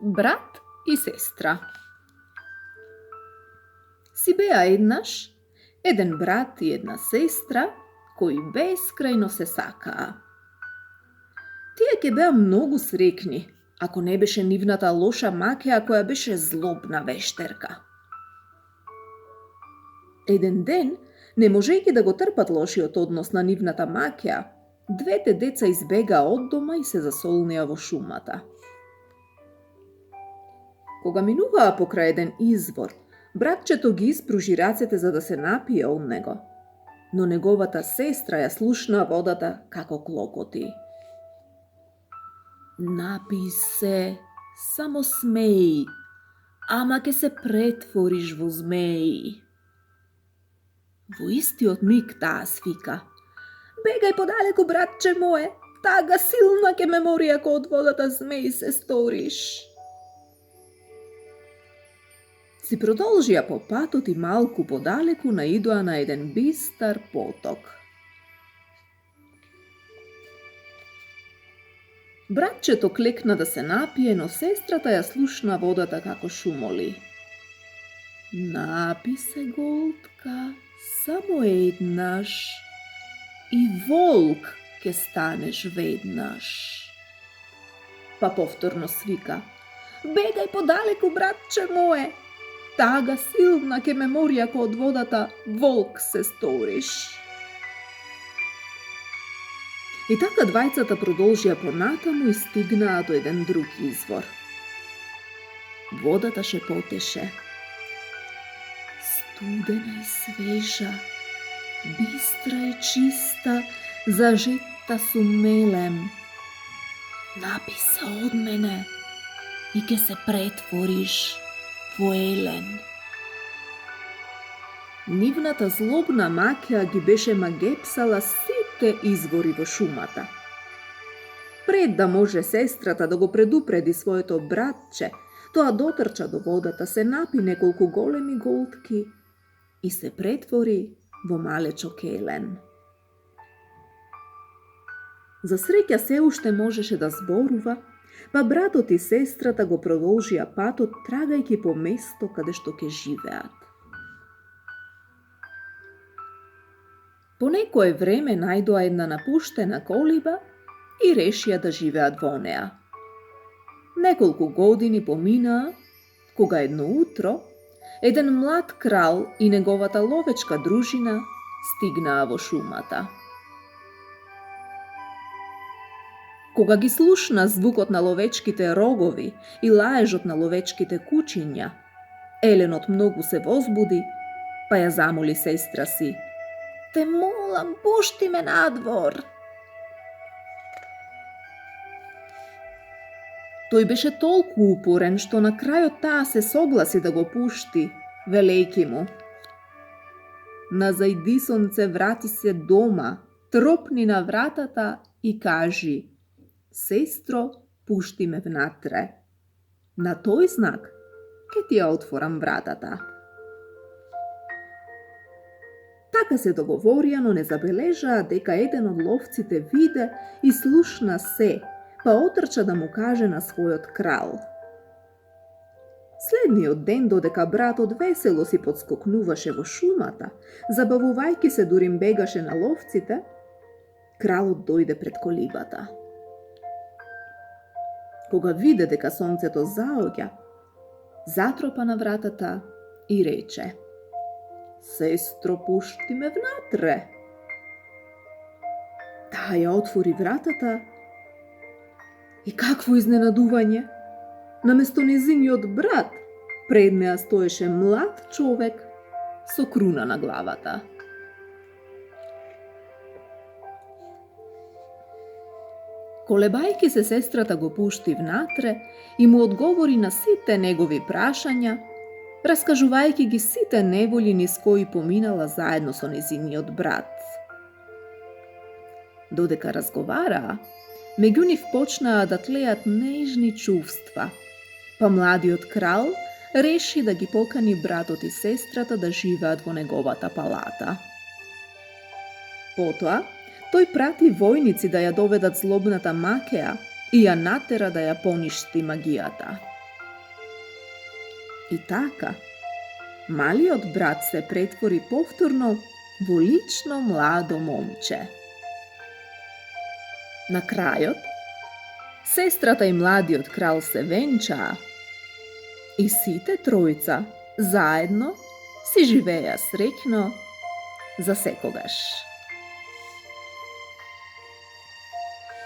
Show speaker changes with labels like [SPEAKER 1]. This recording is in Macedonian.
[SPEAKER 1] Brat i sestra. Si bea еднаш еден брат и една сестра кои бескрајно се сакаа. Тие ќе беа многу срекни, ако не беше нивната лоша маќеа која беше злобна вештерка. Еден ден, не можејќи да го трпат лошиот однос на нивната маќеа, двете деца избегаа од дома и се засолнија во шумата. Кога минуваа покрај еден извор, братчето ги испружи рацете за да се напие од него, но неговата сестра ја слушна водата како клокоти. Напи се, само смеи, ама ке се претвориш во змеи. Во истиот миг таа свика: бегај подалеку, братче мое, тага силна ке ме мори ако од водата змеи се сториш. Си продолжија по патот и малку подалеку наидоа на еден бистар поток. Братчето клекна да се напие, но сестрата ја слушна водата како шумоли. Напи се, голтка, само еднаш, и волк ке станеш веднаш. Па повторно свика: бегај подалеку, братче мое, тага силна ке ме мори ако од водата волк се сториш. И така двајцата продолжија понатаму и стигнаа до еден друг извор. Водата шепотеше: студена и свежа, бистра и чиста, зажета су мелем. Напи се од мене и ке се претвориш во елен. Нивната злобна маќеа ги беше магепсала сите извори во шумата. Пред да може сестрата да го предупреди своето братче, тоа дотрча до водата, се напи неколку големи голтки и се претвори во малечок елен. За среќа се уште можеше да зборува, па братот и сестрата го продолжија патот трагајќи по место каде што ќе живеат. По некое време најдоа една напуштена колиба и решија да живеат во неа. Неколку години поминаа, кога едно утро еден млад крал и неговата ловечка дружина стигнаа во шумата. Кога ги слушна звукот на ловечките рогови и лаежот на ловечките кучиња, еленот многу се возбуди, па ја замоли сестра си: те молам, пушти ме надвор. Тој беше толку упорен, што на крајот таа се согласи да го пушти, велејки му: назајди сонце, врати се дома, тропни на вратата и кажи: сестро, пушти ме внатре. На тој знак ке ти ја отворам вратата. Така се договорија, но не забележаа дека еден од ловците виде и слушна се, па отрча да му каже на својот крал. Следниот ден, додека братот весело си подскокнуваше во шумата, забавувајќи се дури им бегаше на ловците, кралот дојде пред колибата. Кога виде дека сонцето заоѓа, затропа на вратата и рече: сестро, пушти ме внатре. Таа ја отвори вратата и какво изненадување! Наместо незиниот брат, пред неа стоеше млад човек со круна на главата. Колебајќи се, сестрата го пушти внатре и му одговори на сите негови прашања, раскажувајќи ги сите неволји низ кои поминала заедно со незиниот брат. Додека разговараа, меѓу нив почнаа да тлеат нежни чувства, па младиот крал реши да ги покани братот и сестрата да живеат во неговата палата. Потоа, тој прати војници да ја доведат злобната маќеа и ја натера да ја поништи магијата. I така, малиот брат се претвори повторно во лично младо момче. На крајот, сестрата и младиот крал се венчаа и сите тројца заедно си живееа среќно за секогаш.